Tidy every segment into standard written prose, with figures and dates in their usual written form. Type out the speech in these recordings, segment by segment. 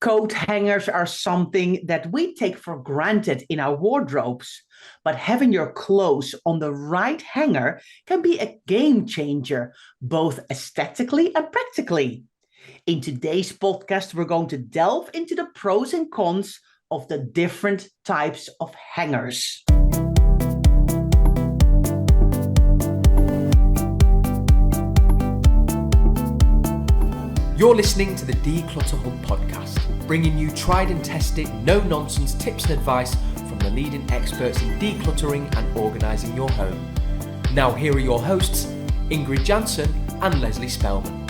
Coat hangers are something that we take for granted in our wardrobes, but having your clothes on the right hanger can be a game changer, both aesthetically and practically. In today's podcast, we're going to delve into the pros and cons of the different types of hangers. You're listening to the Declutter Hub podcast, bringing you tried and tested, no-nonsense tips and advice from the leading experts in decluttering and organising your home. Now here are your hosts, Ingrid Jansen and Lesley Spellman.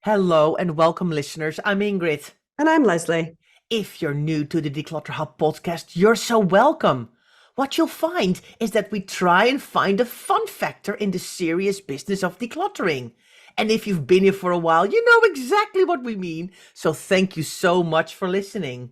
Hello and welcome, listeners. I'm Ingrid. And I'm Lesley. If you're new to the Declutter Hub podcast, you're so welcome. What you'll find is that we try and find a fun factor in the serious business of decluttering. And if you've been here for a while, you know exactly what we mean. So thank you so much for listening.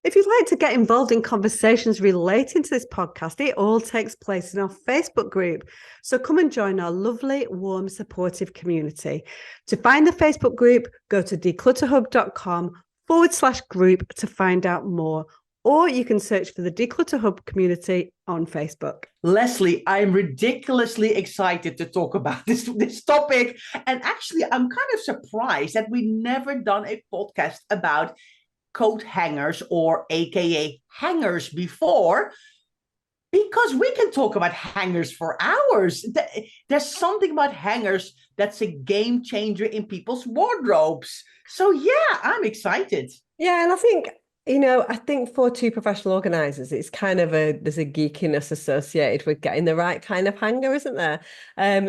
If you'd like to get involved in conversations relating to this podcast, it all takes place in our Facebook group. So come and join our lovely, warm, supportive community. To find the Facebook group, go to declutterhub.com/group to find out more, or you can search for the Declutter Hub community on Facebook. Lesley, I'm ridiculously excited to talk about this topic. And actually, I'm kind of surprised that we never done a podcast about coat hangers or AKA hangers before, because we can talk about hangers for hours. There's something about hangers that's a game changer in people's wardrobes. So yeah, I'm excited. Yeah, and I think for two professional organisers, it's kind of there's a geekiness associated with getting the right kind of hanger, isn't there?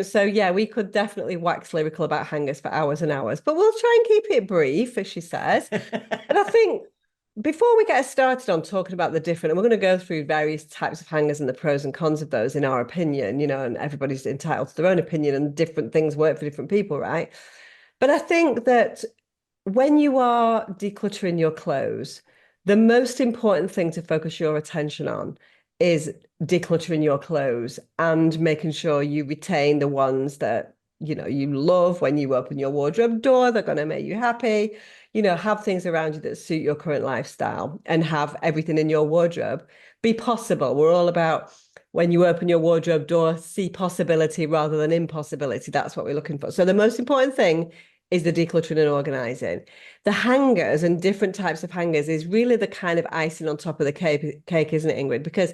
So yeah, we could definitely wax lyrical about hangers for hours and hours, but we'll try and keep it brief, as she says. And I think before we get started on talking about the different, and we're going to go through various types of hangers and the pros and cons of those in our opinion, and everybody's entitled to their own opinion and different things work for different people, right? But I think that when you are decluttering your clothes, the most important thing to focus your attention on is decluttering your clothes and making sure you retain the ones that, you love. When you open your wardrobe door, they're going to make you happy. Have things around you that suit your current lifestyle and have everything in your wardrobe be possible. We're all about, when you open your wardrobe door, see possibility rather than impossibility. That's what we're looking for. So the most important thing is the decluttering and organising. The hangers and different types of hangers is really the kind of icing on top of the cake, isn't it, Ingrid? Because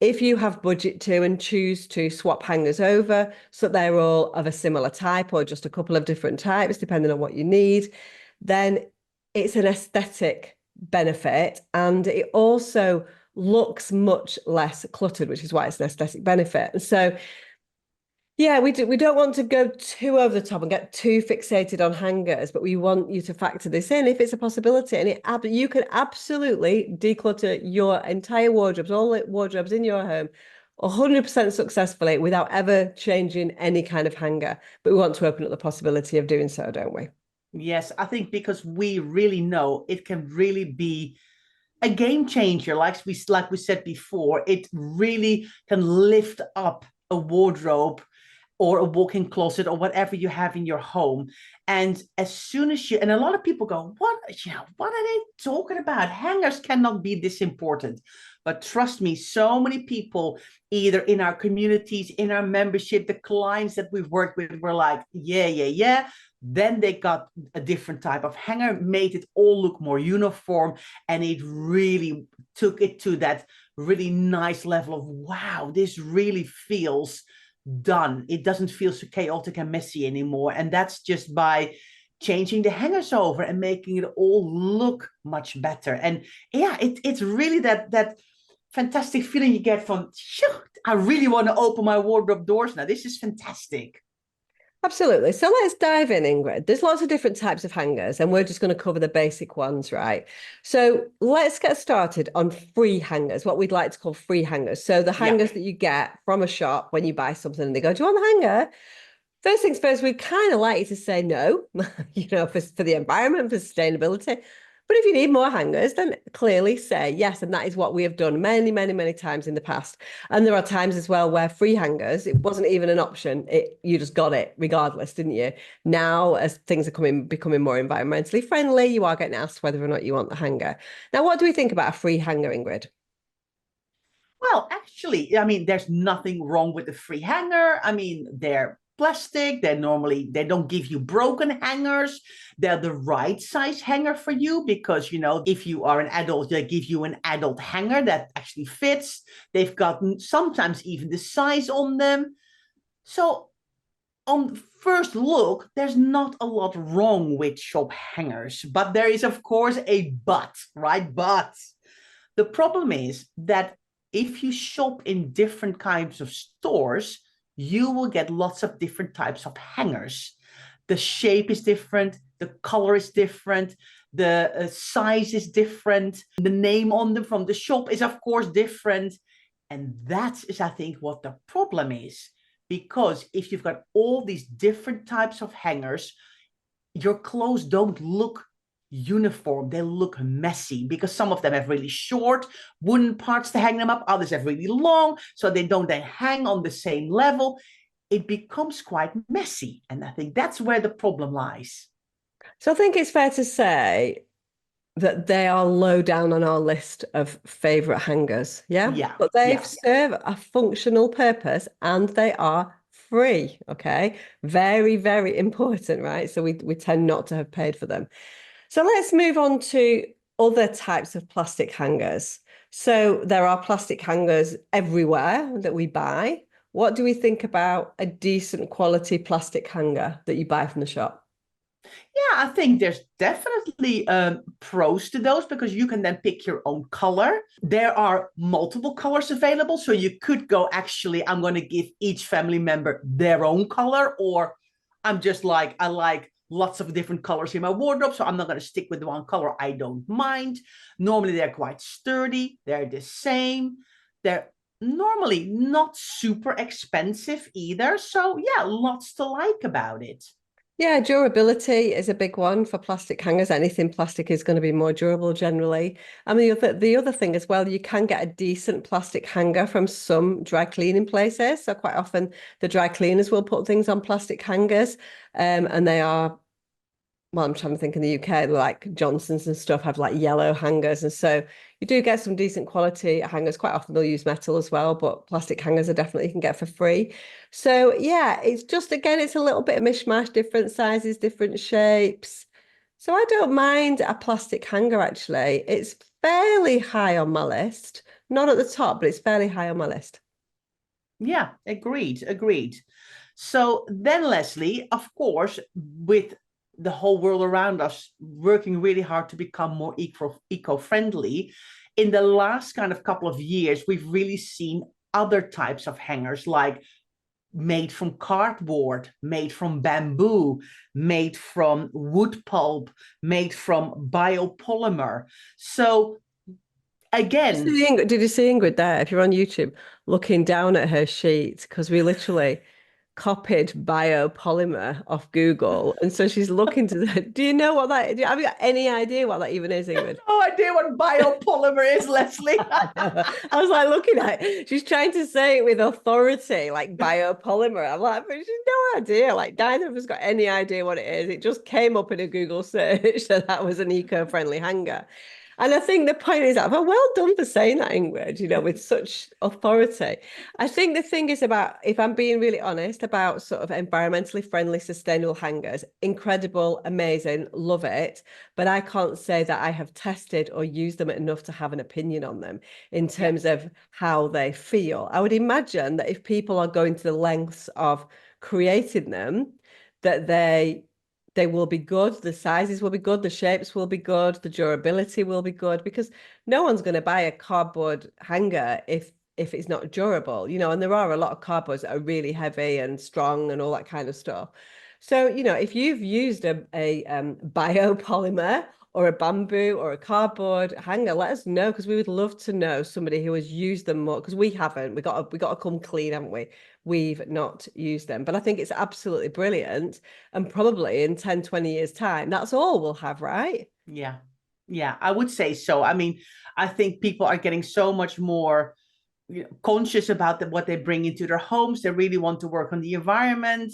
if you have budget to and choose to swap hangers over so they're all of a similar type or just a couple of different types, depending on what you need, then it's an aesthetic benefit, and it also looks much less cluttered, which is why it's an aesthetic benefit. And so yeah, we don't want to go too over the top and get too fixated on hangers, but we want you to factor this in if it's a possibility. And you can absolutely declutter your entire wardrobes, all the wardrobes in your home, 100% successfully without ever changing any kind of hanger. But we want to open up the possibility of doing so, don't we? Yes, I think because we really know it can really be a game changer. Like we said before, it really can lift up a wardrobe or a walk-in closet or whatever you have in your home. And as soon as and a lot of people go, what are they talking about? Hangers cannot be this important. But trust me, so many people, either in our communities, in our membership, the clients that we've worked with were like, yeah. Then they got a different type of hanger, made it all look more uniform. And it really took it to that really nice level of, wow, this really feels done. It doesn't feel so chaotic and messy anymore. And that's just by changing the hangers over and making it all look much better. And yeah, it's really that fantastic feeling you get from, I really want to open my wardrobe doors now. This is fantastic. Absolutely. So let's dive in, Ingrid. There's lots of different types of hangers, and we're just going to cover the basic ones, right? So let's get started on free hangers, what we'd like to call free hangers. So the hangers that you get from a shop when you buy something and they go, do you want the hanger? First things first, we kind of like you to say no, for the environment, for sustainability. But if you need more hangers, then clearly say yes. And that is what we have done many, many, many times in the past. And there are times as well where free hangers, it wasn't even an option. You just got it regardless, didn't you? Now, as things are becoming more environmentally friendly, you are getting asked whether or not you want the hanger. Now, what do we think about a free hanger, Ingrid? Well, actually, I mean, there's nothing wrong with the free hanger. I mean, they're plastic. They don't give you broken hangers. They're the right size hanger for you because, if you are an adult, they give you an adult hanger that actually fits. They've gotten sometimes even the size on them. So on first look, there's not a lot wrong with shop hangers, but there is, of course, a but, right? But the problem is that if you shop in different kinds of stores, you will get lots of different types of hangers. The shape is different, the color is different, the size is different, the name on them from the shop is, of course, different. And that is, I think, what the problem is. Because if you've got all these different types of hangers, your clothes don't look uniform. They look messy because some of them have really short wooden parts to hang them up. Others have really long, so they don't then hang on the same level. It becomes quite messy. And I think that's where the problem lies. So I think it's fair to say that they are low down on our list of favorite hangers. Yeah. Yeah. But they Yeah. serve a functional purpose and they are free. Okay. Very, very important, right? So we tend not to have paid for them. So let's move on to other types of plastic hangers. So there are plastic hangers everywhere that we buy. What do we think about a decent quality plastic hanger that you buy from the shop? Yeah, I think there's definitely pros to those because you can then pick your own color. There are multiple colors available. So you could go, actually, I'm going to give each family member their own color, or I'm just like, I like lots of different colors in my wardrobe, so I'm not going to stick with one color. I don't mind. Normally, they're quite sturdy. They're the same. They're normally not super expensive either. So yeah, lots to like about it. Yeah, durability is a big one for plastic hangers. Anything plastic is going to be more durable generally. I mean, the other thing as well, you can get a decent plastic hanger from some dry cleaning places. So quite often the dry cleaners will put things on plastic hangers, and they are, well, I'm trying to think in the UK, like Johnson's and stuff have like yellow hangers. And so you do get some decent quality hangers. Quite often they'll use metal as well, but plastic hangers are definitely you can get for free. So yeah, it's just, again, it's a little bit of mishmash, different sizes, different shapes. So I don't mind a plastic hanger, actually. It's fairly high on my list. Not at the top, but it's fairly high on my list. Yeah, agreed. So then, Lesley, of course, with the whole world around us working really hard to become more eco-friendly, in the last kind of couple of years, we've really seen other types of hangers, like made from cardboard, made from bamboo, made from wood pulp, made from biopolymer. So again, Did you see Ingrid there? If you're on YouTube, looking down at her sheet, because we literally copied biopolymer off Google. And so she's looking to the, do you know what that, have you got any idea what that even is, Ingrid? no idea what biopolymer is, Lesley. I was like looking at it. She's trying to say it with authority, like biopolymer. I'm like, but she's no idea. Like neither of us got any idea what it is. It just came up in a Google search that that was an eco-friendly hanger. And I think the point is that, well done for saying that, Ingrid, with such authority. I think the thing is about, if I'm being really honest, about sort of environmentally friendly, sustainable hangers, incredible, amazing, love it. But I can't say that I have tested or used them enough to have an opinion on them in terms of how they feel. I would imagine that if people are going to the lengths of creating them, that they will be good, the sizes will be good, the shapes will be good, the durability will be good, because no one's going to buy a cardboard hanger if it's not durable, and there are a lot of cardboards that are really heavy and strong and all that kind of stuff. So, if you've used a biopolymer or a bamboo or a cardboard hanger, let us know, because we would love to know somebody who has used them more, because we haven't. We got to come clean, haven't we? We've not used them. But I think it's absolutely brilliant. And probably in 10, 20 years' time, that's all we'll have, right? Yeah. Yeah, I would say so. I mean, I think people are getting so much more conscious about what they bring into their homes. They really want to work on the environment.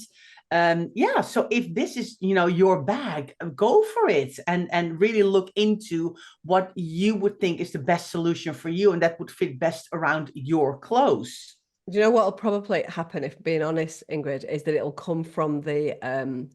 Yeah, so if this is your bag, go for it, and really look into what you would think is the best solution for you, and that would fit best around your clothes. Do you know what will probably happen, if being honest, Ingrid, is that it'll come from the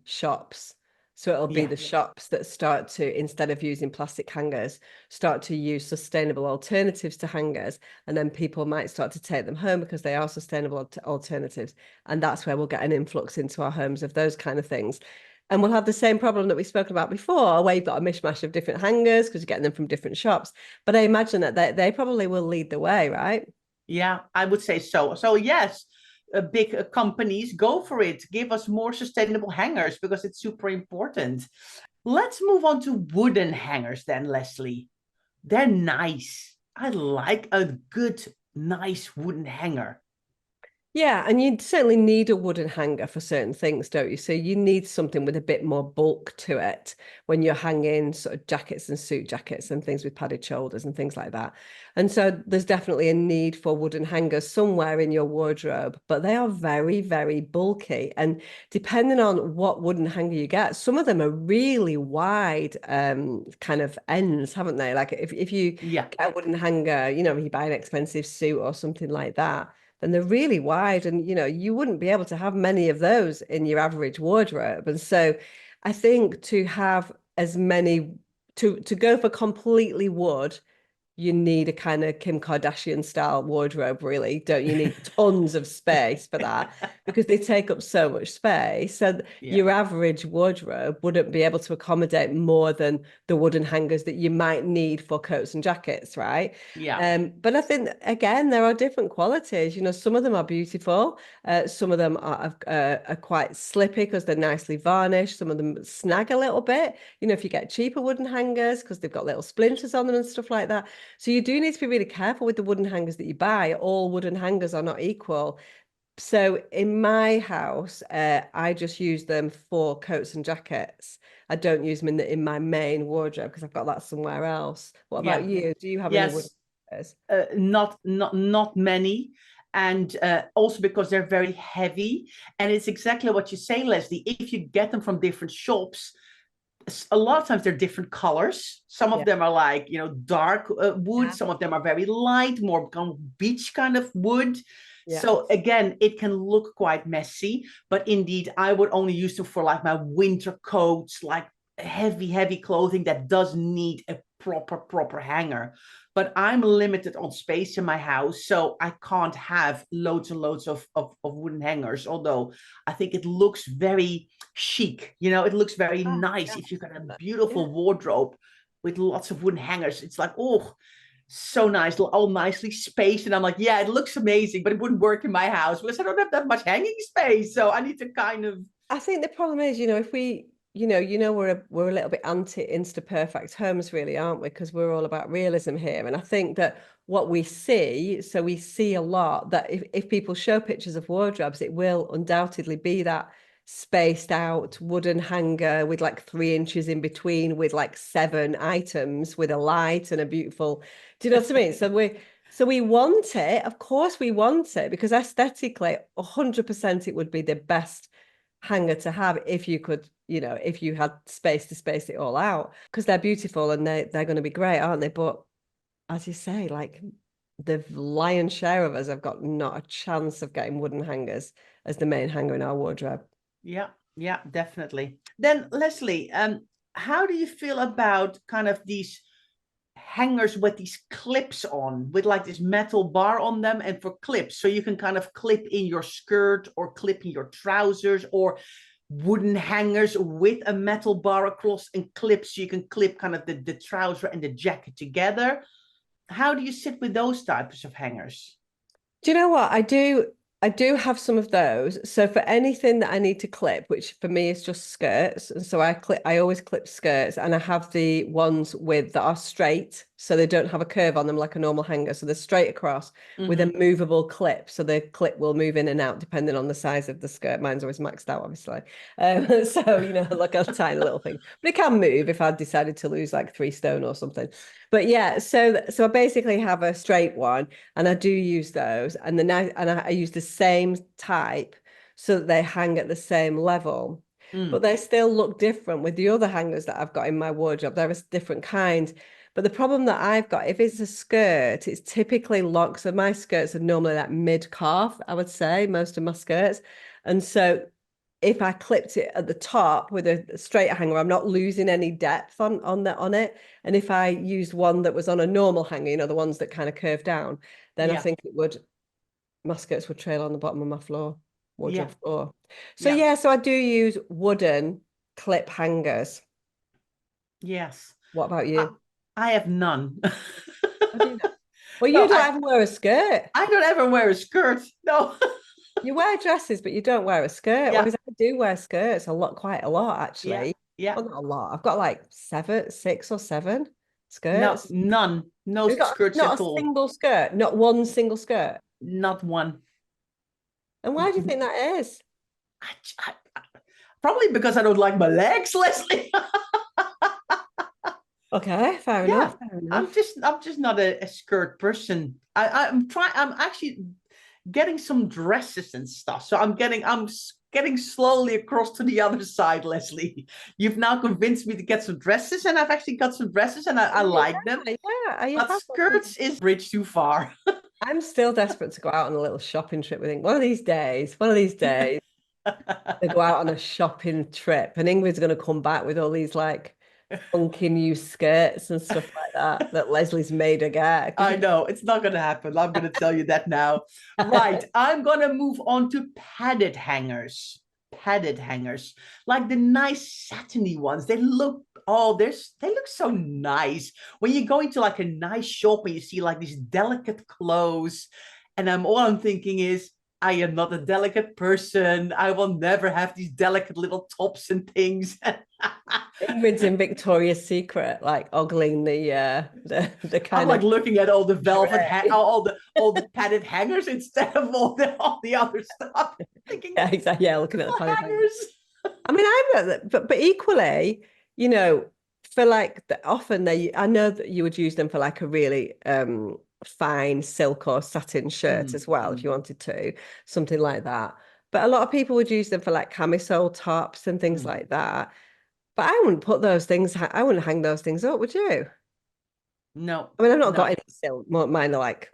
shops. So it'll be Yeah, the shops that start to, instead of using plastic hangers, start to use sustainable alternatives to hangers. And then people might start to take them home because they are sustainable alternatives. And that's where we'll get an influx into our homes of those kind of things. And we'll have the same problem that we've spoken about before, where you've got a mishmash of different hangers because you're getting them from different shops. But I imagine that they probably will lead the way, right? yeah, I would say so. So yes, big companies, go for it. Give us more sustainable hangers because it's super important. Let's move on to wooden hangers then, Lesley. They're nice. I like a good, nice wooden hanger. Yeah, and you certainly need a wooden hanger for certain things, don't you? So you need something with a bit more bulk to it when you're hanging sort of jackets and suit jackets and things with padded shoulders and things like that. And so there's definitely a need for wooden hangers somewhere in your wardrobe, but they are very, very bulky. And depending on what wooden hanger you get, some of them are really wide kind of ends, haven't they? Like if you Yeah, get a wooden hanger, if you buy an expensive suit or something like that, and they're really wide, and you wouldn't be able to have many of those in your average wardrobe. And so I think to have as many to go for completely wood, you need a kind of Kim Kardashian style wardrobe, really, don't you? Need tons of space for that because they take up so much space. So yeah, your average wardrobe wouldn't be able to accommodate more than the wooden hangers that you might need for coats and jackets, right? yeah, But I think again, there are different qualities. Some of them are beautiful. Some of them are quite slippy because they're nicely varnished. Some of them snag a little bit. If you get cheaper wooden hangers because they've got little splinters on them and stuff like that. So you do need to be really careful with the wooden hangers that you buy. All wooden hangers are not equal. So in my house, I just use them for coats and jackets. I don't use them in my main wardrobe because I've got that somewhere else. What about yeah. you? Do you have any wooden Yes, hangers? not many, and also because they're very heavy. And it's exactly what you say, Lesley. If you get them from different shops, a lot of times they're different colors. Some of Yeah. them are like dark wood. Yeah. Some of them are very light, more kind of beach kind of wood. Yeah. So again, it can look quite messy, but indeed, I would only use them for like my winter coats, like heavy clothing that does need a proper hanger. But I'm limited on space in my house, so I can't have loads and loads of wooden hangers. Although I think it looks very chic, it looks very Ah, nice yeah. if you've got a Yeah. beautiful wardrobe with lots of wooden hangers. It's like, oh, so nice, all nicely spaced. And I'm like, yeah, it looks amazing, but it wouldn't work in my house because I don't have that much hanging space. So I need to kind of, I think the problem is, if we, we're a little bit anti Insta perfect homes, really, aren't we? Because we're all about realism here. And I think that what we see, so we see a lot that if people show pictures of wardrobes, it will undoubtedly be that spaced out wooden hanger with like 3 inches in between, with like 7 items, with a light and a beautiful. Do you know what I mean? So we want it. Of course, we want it because aesthetically, 100% it would be the best hanger to have if you could, if you had space to space it all out, because they're beautiful and they're going to be great, aren't they? But as you say, like the lion's share of us have got not a chance of getting wooden hangers as the main hanger in our wardrobe. yeah, yeah, definitely. Then Lesley, how do you feel about kind of these hangers with these clips on, with like this metal bar on them and for clips? So you can kind of clip in your skirt or clip in your trousers, or wooden hangers with a metal bar across and clips so you can clip kind of the trouser and the jacket together. How do you sit with those types of hangers? Do you know what? I do have some of those. So for anything that I need to clip, which for me is just skirts, and so I always clip skirts, and I have the ones with that are straight. so they don't have a curve on them like a normal hanger. So they're straight across with a movable clip. So the clip will move in and out depending on the size of the skirt. Mine's always maxed out, obviously. So, you know, like a tiny little thing. But it can move if I decided to lose like 3 stone or something. But yeah, so I basically have a straight one and I do use those. And then I use the same type so that they hang at the same level. But they still look different with the other hangers that I've got in my wardrobe. They're a different kind. But the problem that I've got, if it's a skirt, it's typically long. So my skirts are normally like mid-calf, I would say, most of my skirts. And so if I clipped it at the top with a straight hanger, I'm not losing any depth on it. And if I used one that was on a normal hanger, you know, the ones that kind of curve down, then I think my skirts would trail on the bottom of my wardrobe floor. So yeah, so I do use wooden clip hangers. Yes. What about you? I have none. Well, you don't ever wear a skirt. I don't ever wear a skirt. No. You wear dresses, but you don't wear a skirt. Yeah. Whereas I do wear skirts quite a lot, actually. Yeah. Well, not a lot. I've got like 6 or 7 skirts. No, none. No skirts not at a all. single skirt, not one single skirt. Not one. And why do you think that is? Probably because I don't like my legs, Lesley. Okay, fair enough. I'm just not a skirt person. I'm actually getting some dresses and stuff. So I'm getting slowly across to the other side, Lesley. You've now convinced me to get some dresses, and I've actually got some dresses, and I like them. Yeah, but skirts is bridge too far. I'm still desperate to go out on a little shopping trip with Ingrid. One of these days, to go out on a shopping trip, and Ingrid's going to come back with all these like funky new skirts and stuff like that Leslie's made her get. I know it's not going to happen. I'm going to tell you that now. Right, I'm going to move on to padded hangers. Padded hangers, like the nice satiny ones. They look so nice when you go into like a nice shop and you see like these delicate clothes. And all I'm thinking is, I am not a delicate person. I will never have these delicate little tops and things. Ingrid's in Victoria's Secret, like ogling the kind I'm like looking at all the velvet, all the padded hangers instead of all the other stuff. Thinking, yeah, exactly. Yeah, looking at the padded hangers. I mean, but equally, you know, for like often I know that you would use them for like a really fine silk or satin shirt as well, if you wanted to, something like that. But a lot of people would use them for like camisole tops and things like that. But I wouldn't I wouldn't hang those things up, would you? No. I mean, I've not got any silk. Mine are like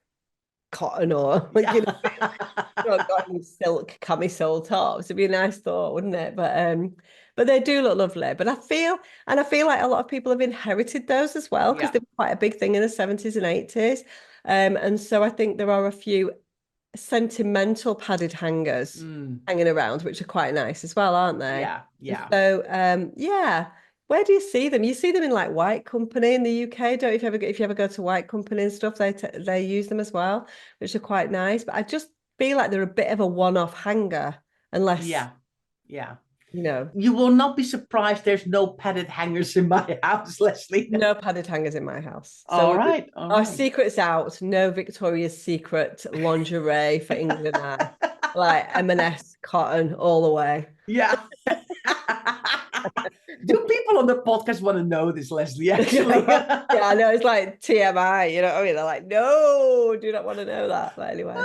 cotton or like, you know, I've not got any silk camisole tops. It'd be a nice thought, wouldn't it? But they do look lovely. But I feel like a lot of people have inherited those as well, because they were quite a big thing in the 70s and 80s. And so I think there are a few sentimental padded hangers hanging around, which are quite nice as well, aren't they? Yeah. So where do you see them? You see them in like White Company in the UK, don't you? If you ever go to White Company and stuff, they use them as well, which are quite nice. But I just feel like they're a bit of a one-off hanger, unless you know. You will not be surprised there's no padded hangers in my house, Lesley. No padded hangers in my house. So all right. Our secret's out. No Victoria's Secret lingerie for England and I. Like M&S cotton all the way. Yeah. Do people on the podcast want to know this, Lesley? Actually, yeah, I know, it's like TMI. You know what I mean? They're like, no, do not want to know that. But anyway,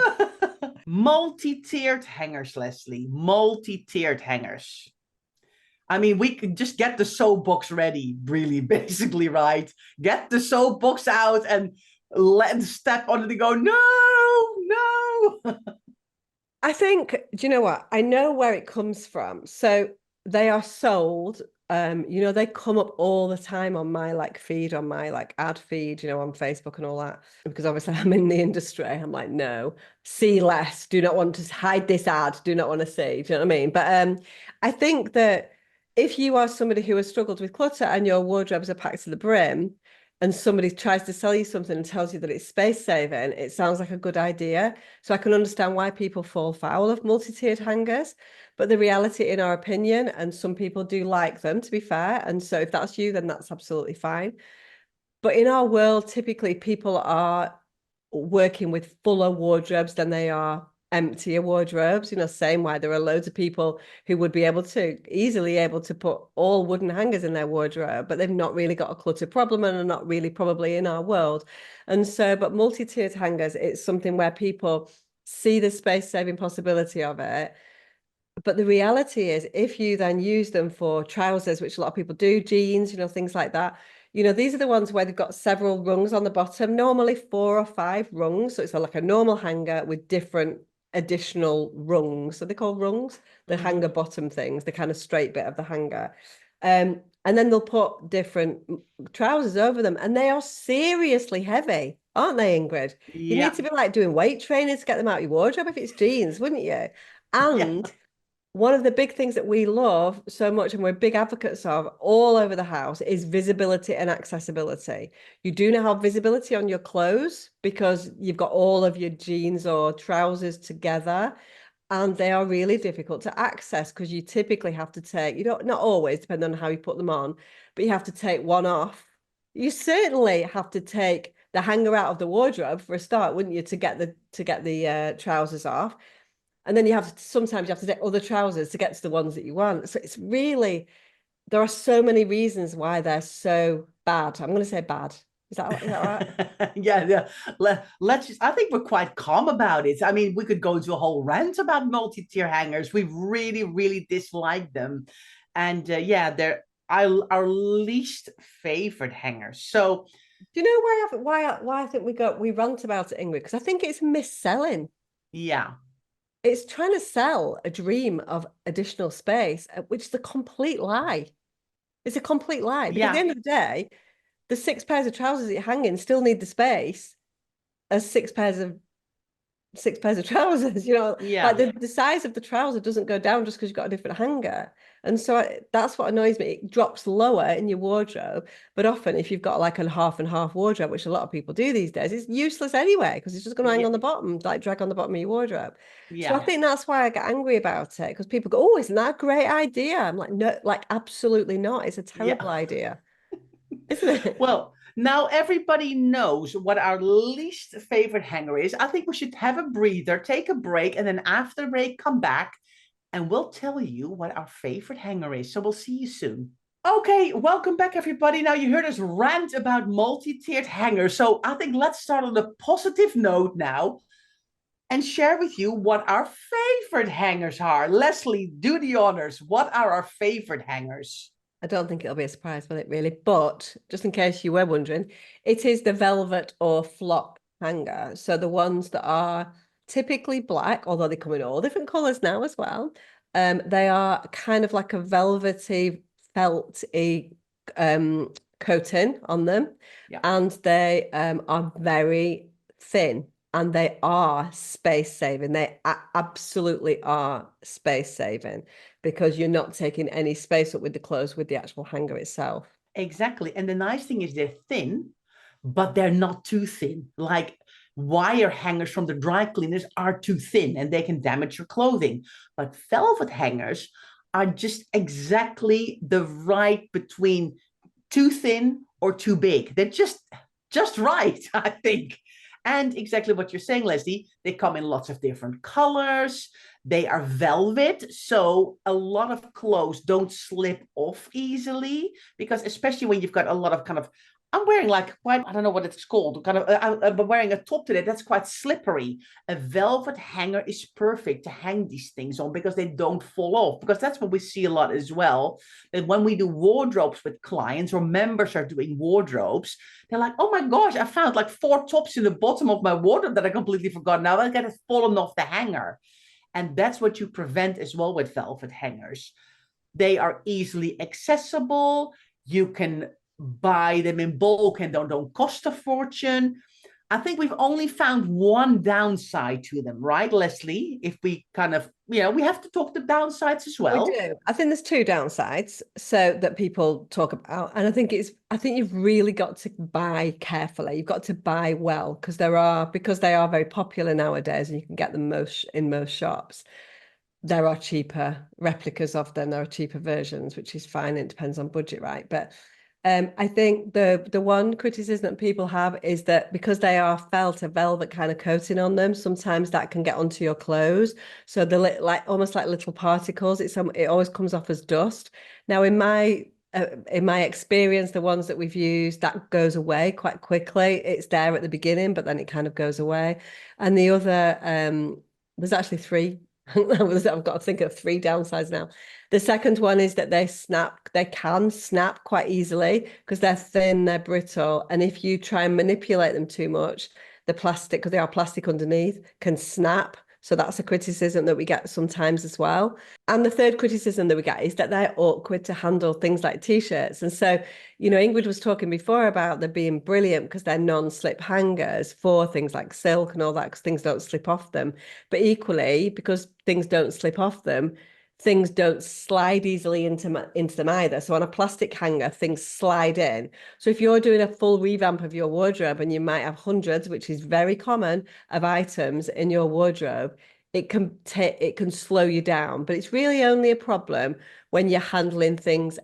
multi-tiered hangers, Lesley. Multi-tiered hangers. I mean, we could just get the sew box ready, really, basically, right? Get the sew box out and let step on it and go, no. I think, do you know what? I know where it comes from. So they are sold, you know, they come up all the time on my like feed, on my like ad feed, you know, on Facebook and all that. Because obviously I'm in the industry. I'm like, no, see less. Do not want to hide this ad. Do not want to see. Do you know what I mean? But I think that if you are somebody who has struggled with clutter and your wardrobes are packed to the brim, and somebody tries to sell you something and tells you that it's space saving, it sounds like a good idea. So I can understand why people fall foul of multi-tiered hangers. But the reality, in our opinion, and some people do like them, to be fair. And so if that's you, then that's absolutely fine. But in our world, typically people are working with fuller wardrobes than they are emptier wardrobes. Same way there are loads of people who would be easily able to put all wooden hangers in their wardrobe, but they've not really got a clutter problem and are not really probably in our world. And so, but multi-tiered hangers, it's something where people see the space-saving possibility of it. But the reality is, if you then use them for trousers, which a lot of people do, jeans, things like that, these are the ones where they've got several rungs on the bottom, normally 4 or 5 rungs. So it's like a normal hanger with different additional rungs. So they're called rungs, the hanger bottom things, the kind of straight bit of the hanger. And then they'll put different trousers over them, and they are seriously heavy, aren't they, Ingrid? You need to be like doing weight training to get them out of your wardrobe if it's jeans, wouldn't you? And one of the big things that we love so much and we're big advocates of all over the house is visibility and accessibility. You do now have visibility on your clothes because you've got all of your jeans or trousers together, and they are really difficult to access because you typically have to take, not always, depending on how you put them on, but you have to take one off. You certainly have to take the hanger out of the wardrobe for a start, wouldn't you, to get the trousers off. And then sometimes you have to take other trousers to get to the ones that you want. So it's really, there are so many reasons why they're so bad. I'm going to say bad. Is that right? Yeah. I think we're quite calm about it. I mean, we could go into a whole rant about multi-tier hangers. We really, really dislike them. And they're our least favorite hangers. So do you know why I think we rant about it, Ingrid? Because I think it's mis-selling. Yeah. It's trying to sell a dream of additional space, which is a complete lie. It's a complete lie. Because at the end of the day, the 6 pairs of trousers that you're hanging still need the space as 6 pairs of trousers. Like the size of the trouser doesn't go down just because you've got a different hanger. And so that's what annoys me. It drops lower in your wardrobe, but often if you've got like a half and half wardrobe, which a lot of people do these days, it's useless anyway because it's just going to hang on the bottom, like drag on the bottom of your wardrobe. So I think that's why I get angry about it, because people go, "Oh, isn't that a great idea?" I'm like, no, like absolutely not. It's a terrible idea, isn't it? Well, now everybody knows what our least favorite hanger is. I think we should have a breather, take a break, and then after the break, come back and we'll tell you what our favorite hanger is. So we'll see you soon. Okay, welcome back, everybody. Now you heard us rant about multi-tiered hangers. So I think let's start on a positive note now and share with you what our favorite hangers are. Lesley, do the honors. What are our favorite hangers? I don't think it'll be a surprise, will it, really? But just in case you were wondering, it is the velvet or flock hanger. So the ones that are typically black, although they come in all different colors now as well. They are kind of like a velvety, felty coating on them. And they are very thin. And they are space saving. They absolutely are space saving because you're not taking any space up with the clothes with the actual hanger itself. Exactly. And the nice thing is they're thin, but they're not too thin. Like wire hangers from the dry cleaners are too thin and they can damage your clothing. But velvet hangers are just exactly the right between too thin or too big. They're just right, I think. And exactly what you're saying, Lesley, they come in lots of different colors. They are velvet, so a lot of clothes don't slip off easily because especially when you've got a lot of kind of, I'm wearing like quite, I don't know what it's called, kind of, I'm wearing a top today that's quite slippery. A velvet hanger is perfect to hang these things on because they don't fall off, because that's what we see a lot as well. That when we do wardrobes with clients or members are doing wardrobes, they're like, oh my gosh, I found like 4 tops in the bottom of my wardrobe that I completely forgot. Now I got it fallen off the hanger. And that's what you prevent as well with velvet hangers. They are easily accessible. You can buy them in bulk and don't cost a fortune. I think we've only found one downside to them, right, Lesley? If we kind of, we have to talk the downsides as well. We do. I think there's 2 downsides so that people talk about. And I think you've really got to buy carefully. You've got to buy well because they are very popular nowadays and you can get them in most shops. There are cheaper replicas of them. There are cheaper versions, which is fine. It depends on budget, right? But I think the one criticism that people have is that because they are felt, a velvet kind of coating on them, sometimes that can get onto your clothes. So the like almost like little particles. It always comes off as dust. Now, in my experience, the ones that we've used, that goes away quite quickly. It's there at the beginning, but then it kind of goes away. And the other, there's actually three. I've got to think of three downsides now. The second one is that they can snap quite easily because they're thin, they're brittle. And if you try and manipulate them too much, the plastic, because they are plastic underneath, can snap. So that's a criticism that we get sometimes as well. And the third criticism that we get is that they're awkward to handle, things like t-shirts. And so, Ingrid was talking before about them being brilliant because they're non-slip hangers for things like silk and all that, because things don't slip off them. But equally, because things don't slip off them, things don't slide easily into them either. So on a plastic hanger, things slide in. So if you're doing a full revamp of your wardrobe and you might have hundreds, which is very common, of items in your wardrobe, it can slow you down. But it's really only a problem when you're handling things,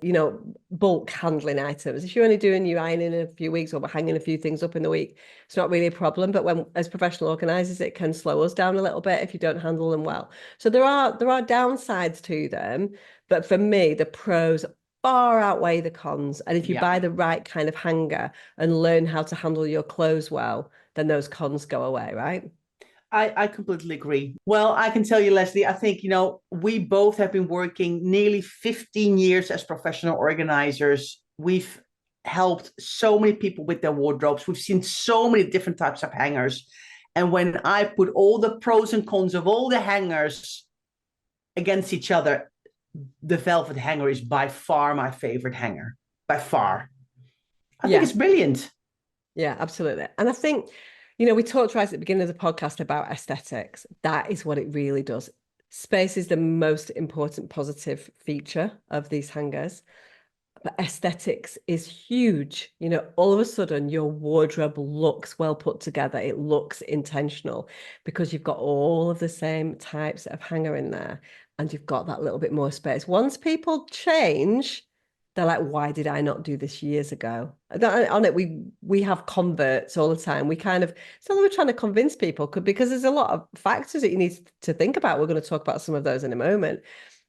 bulk handling items. If you're only doing your ironing in a few weeks or hanging a few things up in the week, it's not really a problem. But when, as professional organisers, it can slow us down a little bit if you don't handle them well. So there are downsides to them, but for me, the pros far outweigh the cons. And if you buy the right kind of hanger and learn how to handle your clothes well, then those cons go away, right? I completely agree. Well, I can tell you, Lesley, I think, we both have been working nearly 15 years as professional organizers. We've helped so many people with their wardrobes. We've seen so many different types of hangers. And when I put all the pros and cons of all the hangers against each other, the velvet hanger is by far my favorite hanger, by far. I think it's brilliant. Yeah, absolutely. And I think, we talked right at the beginning of the podcast about aesthetics. That is what it really does. Space is the most important positive feature of these hangers. But aesthetics is huge. All of a sudden your wardrobe looks well put together. It looks intentional because you've got all of the same types of hanger in there and you've got that little bit more space. Once people change, they're like, why did I not do this years ago? On it, we have converts all the time. So we're trying to convince people because there's a lot of factors that you need to think about. We're going to talk about some of those in a moment.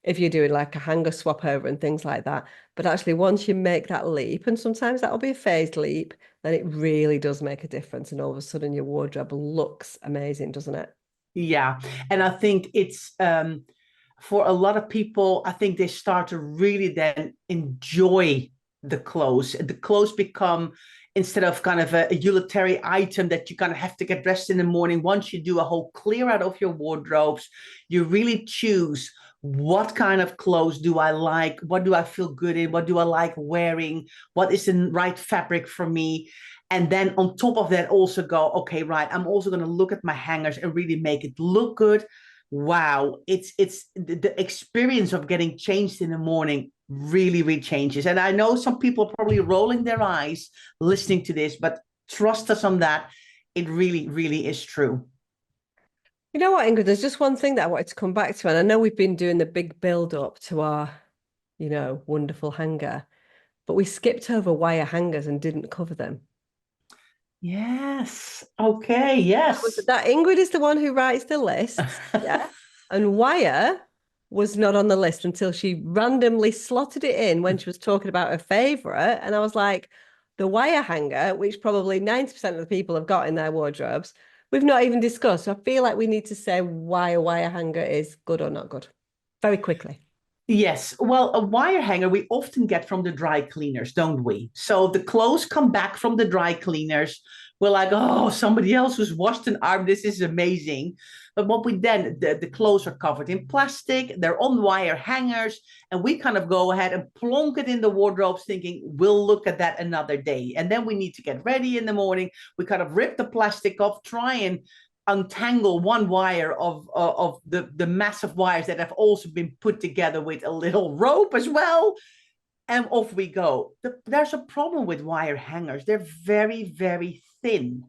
If you're doing like a hanger swap over and things like that. But actually, once you make that leap, and sometimes that'll be a phased leap, then it really does make a difference. And all of a sudden your wardrobe looks amazing, doesn't it? Yeah. And I think it's for a lot of people, I think they start to really then enjoy the clothes. The clothes become, instead of kind of a utilitarian item that you kind of have to get dressed in the morning, once you do a whole clear out of your wardrobes, you really choose what kind of clothes do I like? What do I feel good in? What do I like wearing? What is the right fabric for me? And then on top of that, also go, okay, right, I'm also going to look at my hangers and really make it look good. Wow, it's the experience of getting changed in the morning really, really changes. And I know some people are probably rolling their eyes listening to this, but trust us on that. It really, really is true. You know what, Ingrid, there's just one thing that I wanted to come back to. And I know we've been doing the big build up to our, wonderful hanger, but we skipped over wire hangers and didn't cover them. Yes. Okay. Yes. That Ingrid is the one who writes the lists. Yeah. And wire was not on the list until she randomly slotted it in when she was talking about her favorite. And I was like, the wire hanger, which probably 90% of the people have got in their wardrobes, we've not even discussed. So I feel like we need to say why a wire hanger is good or not good very quickly. Yes. Well, a wire hanger we often get from the dry cleaners, don't we? So the clothes come back from the dry cleaners. We're like, oh, somebody else who's washed an arm. This is amazing. But what we then, the clothes are covered in plastic. They're on wire hangers. And we kind of go ahead and plonk it in the wardrobes thinking, we'll look at that another day. And then we need to get ready in the morning. We kind of rip the plastic off, try and untangle one wire of the massive wires that have also been put together with a little rope as well. And off we go. There's a problem with wire hangers. They're very, very thin.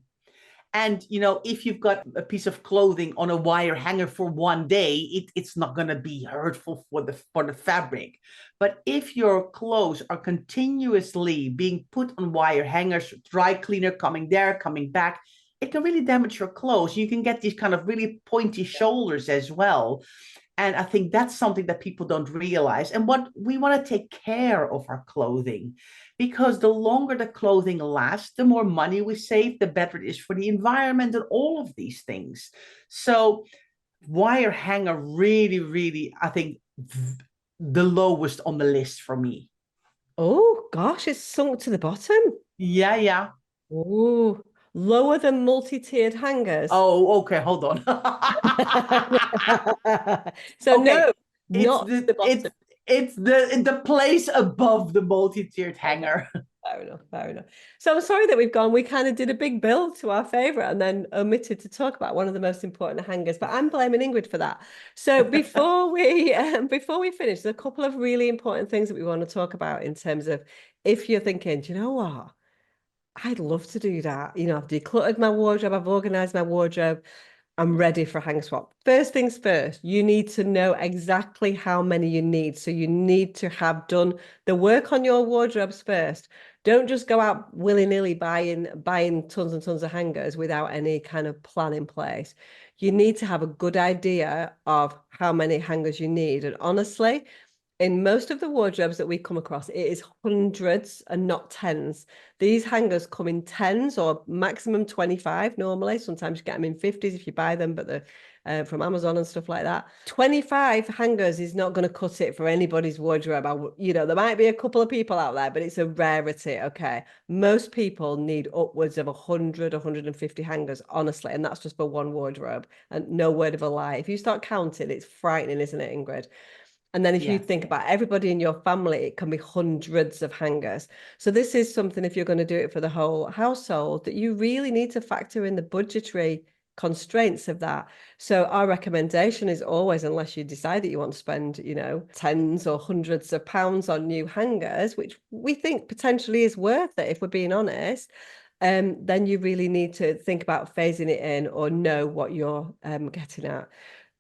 And, if you've got a piece of clothing on a wire hanger for one day, it's not going to be hurtful for the fabric. But if your clothes are continuously being put on wire hangers, dry cleaner coming there, coming back, it can really damage your clothes. You can get these kind of really pointy shoulders as well. And I think that's something that people don't realize. And what we want to take care of our clothing, because the longer the clothing lasts, the more money we save, the better it is for the environment and all of these things. So wire hanger really, really, I think the lowest on the list for me. Oh gosh, it's sunk to the bottom. Yeah, yeah. Oh, lower than multi-tiered hangers. Oh, okay, hold on. So Okay, no, it's not the the bottom. it's the place above the multi-tiered hanger. Fair enough, fair enough. So I'm sorry that we've gone. We kind of did a big build to our favorite and then omitted to talk about one of the most important hangers. But I'm blaming Ingrid for that. So before we finish, there's a couple of really important things that we want to talk about in terms of if you're thinking, do you know what? I'd love to do that. I've decluttered my wardrobe, I've organized my wardrobe. I'm ready for a hang swap. First things first, you need to know exactly how many you need. So you need to have done the work on your wardrobes first. Don't just go out willy-nilly buying tons and tons of hangers without any kind of plan in place. You need to have a good idea of how many hangers you need. And honestly, in most of the wardrobes that we come across, it is hundreds and not tens. These hangers come in tens or maximum 25 normally. Sometimes you get them in 50s if you buy them, but they're from Amazon and stuff like that. 25 hangers is not going to cut it for anybody's wardrobe. There might be a couple of people out there, but it's a rarity, okay? Most people need upwards of 100, 150 hangers, honestly, and that's just for one wardrobe. And no word of a lie. If you start counting, it's frightening, isn't it, Ingrid? And then if you think about everybody in your family, it can be hundreds of hangers. So this is something, if you're going to do it for the whole household, that you really need to factor in the budgetary constraints of that. So our recommendation is always, unless you decide that you want to spend, tens or hundreds of pounds on new hangers, which we think potentially is worth it if we're being honest, then you really need to think about phasing it in or know what you're getting at.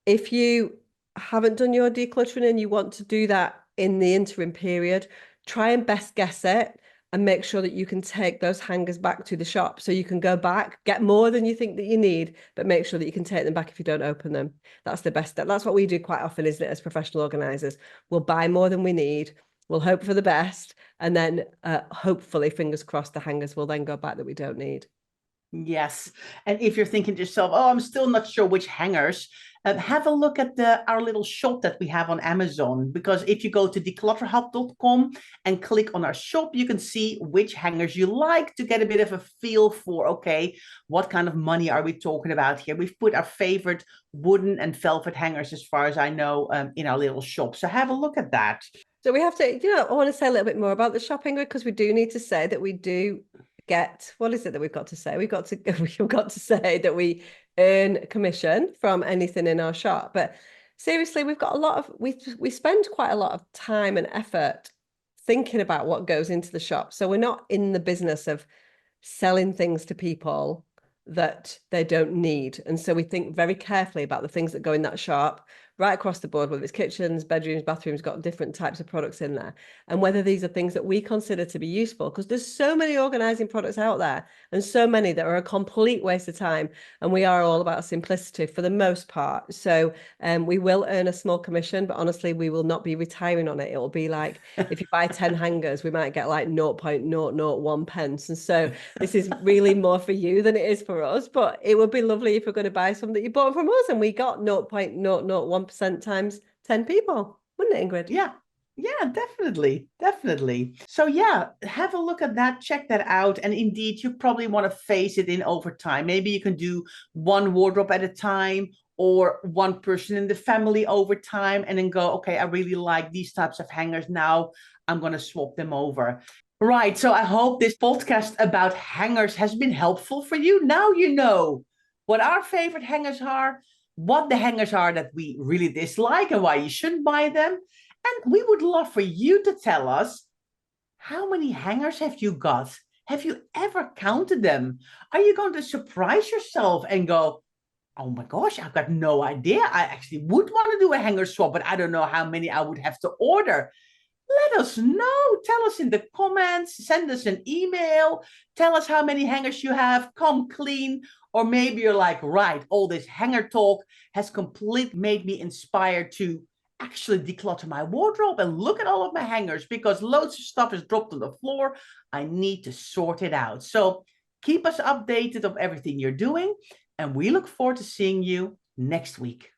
If you haven't done your decluttering and you want to do that in the interim period, try and best guess it and make sure that you can take those hangers back to the shop. So you can go back, get more than you think that you need, but make sure that you can take them back if you don't open them. That's the best step. That's what we do quite often, isn't it, as professional organisers? We'll buy more than we need. We'll hope for the best. And then hopefully, fingers crossed, the hangers will then go back that we don't need. Yes. And if you're thinking to yourself, oh, I'm still not sure which hangers, have a look at our little shop that we have on Amazon. Because if you go to declutterhub.com and click on our shop, you can see which hangers you like to get a bit of a feel for, okay, what kind of money are we talking about here? We've put our favorite wooden and velvet hangers, as far as I know, in our little shop. So have a look at that. So we have to, I want to say a little bit more about the shopping, because we do need to say that we do get, what is it that we've got to say? We've got to say that we earn commission from anything in our shop. But seriously, we've got we spend quite a lot of time and effort thinking about what goes into the shop. So we're not in the business of selling things to people that they don't need. And so we think very carefully about the things that go in that shop, right across the board, whether it's kitchens, bedrooms, bathrooms, got different types of products in there, and whether these are things that we consider to be useful, because there's so many organizing products out there and so many that are a complete waste of time, and we are all about simplicity for the most part. So we will earn a small commission, but honestly, we will not be retiring on it. It will be like, if you buy 10 hangers, we might get like 0.001 pence. And so this is really more for you than it is for us, but it would be lovely if we're going to buy some that you bought from us and we got 0.001% times 10 people, wouldn't it, Ingrid? Yeah, definitely. So yeah, have a look at that, check that out. And indeed, you probably want to phase it in over time. Maybe you can do one wardrobe at a time, or one person in the family over time, and then go, okay, I really like these types of hangers. Now I'm going to swap them over. Right. So I hope this podcast about hangers has been helpful for you. Now you know what our favorite hangers are, what the hangers are that we really dislike and why you shouldn't buy them. And we would love for you to tell us, how many hangers have you got? Have you ever counted them? Are you going to surprise yourself and go, oh my gosh, I've got no idea. I actually would want to do a hanger swap, but I don't know how many I would have to order. Let us know. Tell us in the comments. Send us an email. Tell us how many hangers you have. Come clean. Or maybe you're like, right, all this hanger talk has completely made me inspired to actually declutter my wardrobe and look at all of my hangers because loads of stuff is dropped on the floor. I need to sort it out. So keep us updated of everything you're doing. And we look forward to seeing you next week.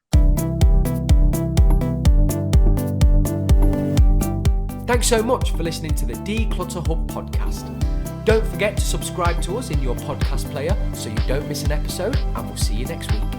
Thanks so much for listening to the Declutter Hub podcast. Don't forget to subscribe to us in your podcast player so you don't miss an episode, and we'll see you next week.